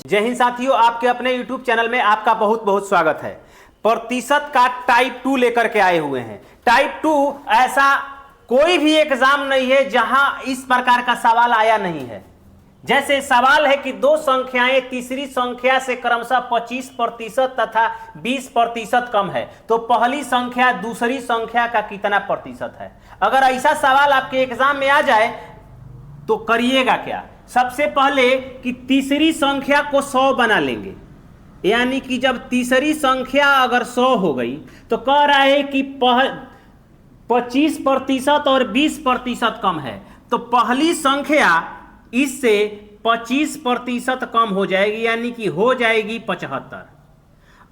जय हिंद साथियों, आपके अपने YouTube चैनल में आपका बहुत बहुत स्वागत है। प्रतिशत का टाइप 2 लेकर के आए हुए हैं। टाइप 2 ऐसा कोई भी एग्जाम नहीं है जहां इस प्रकार का सवाल आया नहीं है। जैसे सवाल है कि दो संख्याएं तीसरी संख्या से क्रमशः 25% तथा 20% कम है, तो पहली संख्या दूसरी संख्या का कितना प्रतिशत है। अगर ऐसा सवाल आपके एग्जाम में आ जाए तो करिएगा क्या। सबसे पहले कि तीसरी संख्या को 100 बना लेंगे, यानी कि जब तीसरी संख्या अगर 100 हो गई तो कह रहा है कि 25% और 20% कम है, तो पहली संख्या इससे 25% कम हो जाएगी, यानी कि हो जाएगी 75।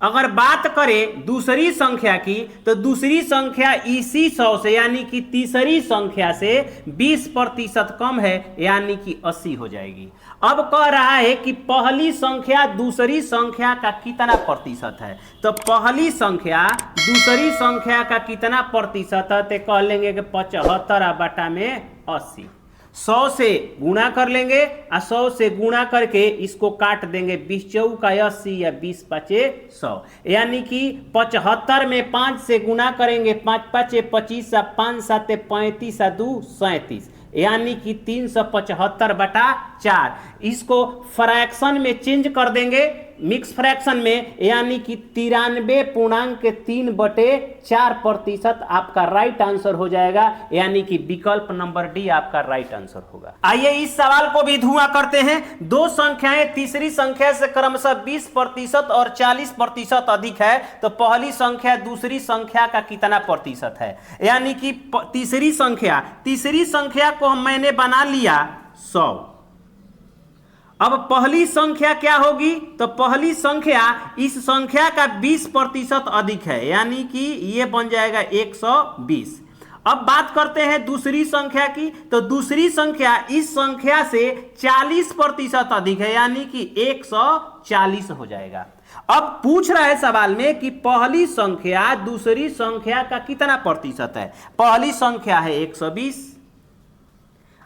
अगर बात करें दूसरी संख्या की तो दूसरी संख्या इसी 100 से यानी कि तीसरी संख्या से 20% कम है, यानी कि 80 हो जाएगी। अब कह रहा है कि पहली संख्या दूसरी संख्या का कितना प्रतिशत है, तो पहली संख्या दूसरी संख्या का कितना प्रतिशत है, तो कह लेंगे कि 75 बटा में 80। 100 से गुणा कर लेंगे और 100 से गुणा करके इसको काट देंगे, 20 चौका 80 या 20 पचे 100, यानी कि 75 में 5 से गुणा करेंगे, 5 पचे 25, 5 7 35, 2 37, यानी कि 375 बटा 4। इसको फ्रैक्शन में चेंज कर देंगे, मिक्स फ्रैक्शन में, यानी कि 93.3/4% आपका राइट आंसर हो जाएगा, यानी कि विकल्प नंबर डी आपका राइट आंसर होगा। आइए इस सवाल को भी धुआं करते हैं। दो संख्याएं तीसरी संख्या से क्रमशः 20% और 40% अधिक है, तो पहली संख्या दूसरी संख्या का कितना प्रतिशत है, यानी कि तीसरी संख्या को मैंने बना लिया 100। अब पहली संख्या क्या होगी, तो पहली संख्या इस संख्या का 20% अधिक है, यानी कि ये बन जाएगा 120। अब बात करते हैं दूसरी संख्या की, तो दूसरी संख्या इस संख्या से 40% अधिक है, यानी कि 140 हो जाएगा। अब पूछ रहा है सवाल में कि पहली संख्या दूसरी संख्या का कितना प्रतिशत है। पहली संख्या है 120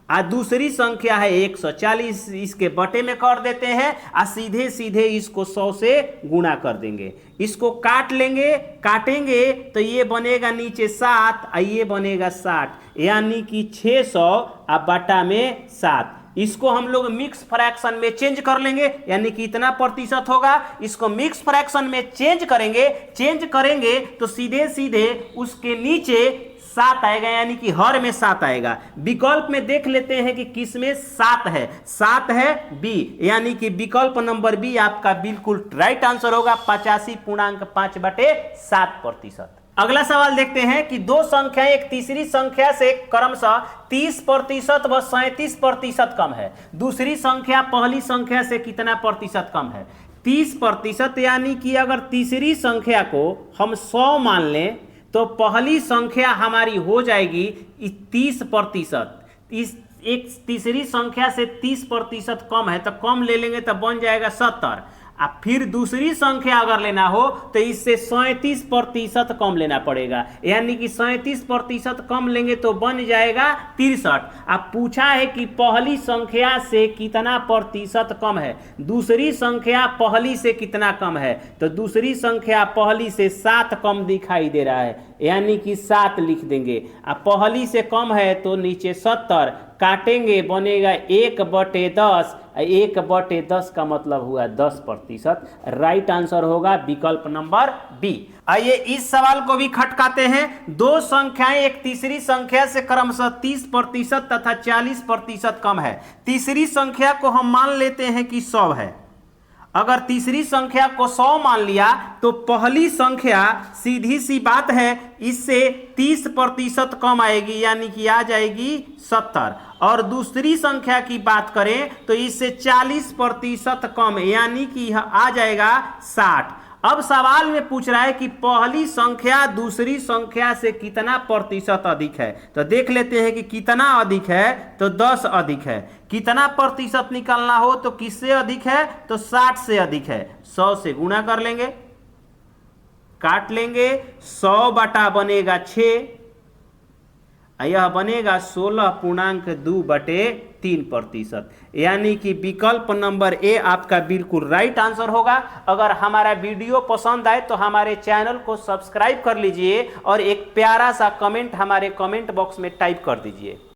और दूसरी संख्या है 140, इसके बटे में कर देते हैं और सीधे सीधे इसको 100 से गुणा कर देंगे। इसको काट लेंगे, काटेंगे तो ये बनेगा नीचे 7 और ये बनेगा 60, यानी कि 600 और बटा में 7। इसको हम लोग मिक्स फ्रैक्शन में चेंज कर लेंगे, यानी कि इतना प्रतिशत होगा। इसको मिक्स फ्रैक्शन में चेंज करेंगे तो सीधे सीधे उसके नीचे 7 आएगा, यानी कि हर में 7 आएगा। विकल्प में देख लेते हैं कि किस में 7 है। 7 है बी, यानी कि विकल्प नंबर बी आपका बिल्कुल राइट आंसर होगा, 85.5/7%। अगला सवाल देखते हैं कि दो संख्याएं एक तीसरी संख्या से क्रमशः 30% व 37% कम है, दूसरी संख्या पहली संख्या से कितना प्रतिशत कम है। 30%, यानी कि अगर तीसरी संख्या को हम 100 मान लें तो पहली संख्या हमारी हो जाएगी 30%। इस एक तीसरी संख्या से 30% कम है, तो कम ले लेंगे तो बन जाएगा 70। अब फिर दूसरी संख्या अगर लेना हो तो इससे 37% कम लेना पड़ेगा, यानी कि 37% कम लेंगे तो बन जाएगा 63। अब पूछा है कि पहली संख्या से कितना प्रतिशत कम है, दूसरी संख्या पहली से कितना कम है, तो दूसरी संख्या पहली से 7 कम दिखाई दे रहा है, यानी कि 7 लिख देंगे। अब पहली से कम है तो नीचे 70, काटेंगे बनेगा 1/10, 1/10 का मतलब हुआ 10%। राइट आंसर होगा विकल्प नंबर बी। आइए इस सवाल को भी खटकाते हैं। दो संख्याएं एक तीसरी संख्या से क्रमशः 30% तथा 40% कम है, तीसरी संख्या को हम मान लेते हैं कि 100 है। अगर तीसरी संख्या को 100 मान लिया तो पहली संख्या सीधी सी बात है इससे 30% कम आएगी, यानी कि आ जाएगी 70। और दूसरी संख्या की बात करें तो इससे 40% कम, यानी कि यह आ जाएगा 60। अब सवाल में पूछ रहा है कि पहली संख्या दूसरी संख्या से कितना प्रतिशत अधिक है, तो देख लेते हैं कि कितना अधिक है, तो 10 अधिक है। कितना प्रतिशत निकालना हो तो किससे अधिक है, तो 60 से अधिक है। 100 से गुणा कर लेंगे, काट लेंगे, 100 बटा बनेगा 6, यह बनेगा 16.2/4। 3%। यानी कि विकल्प नंबर ए आपका बिल्कुल राइट आंसर होगा। अगर हमारा वीडियो पसंद आए तो हमारे चैनल को सब्सक्राइब कर लीजिए और एक प्यारा सा कमेंट हमारे कमेंट बॉक्स में टाइप कर दीजिए।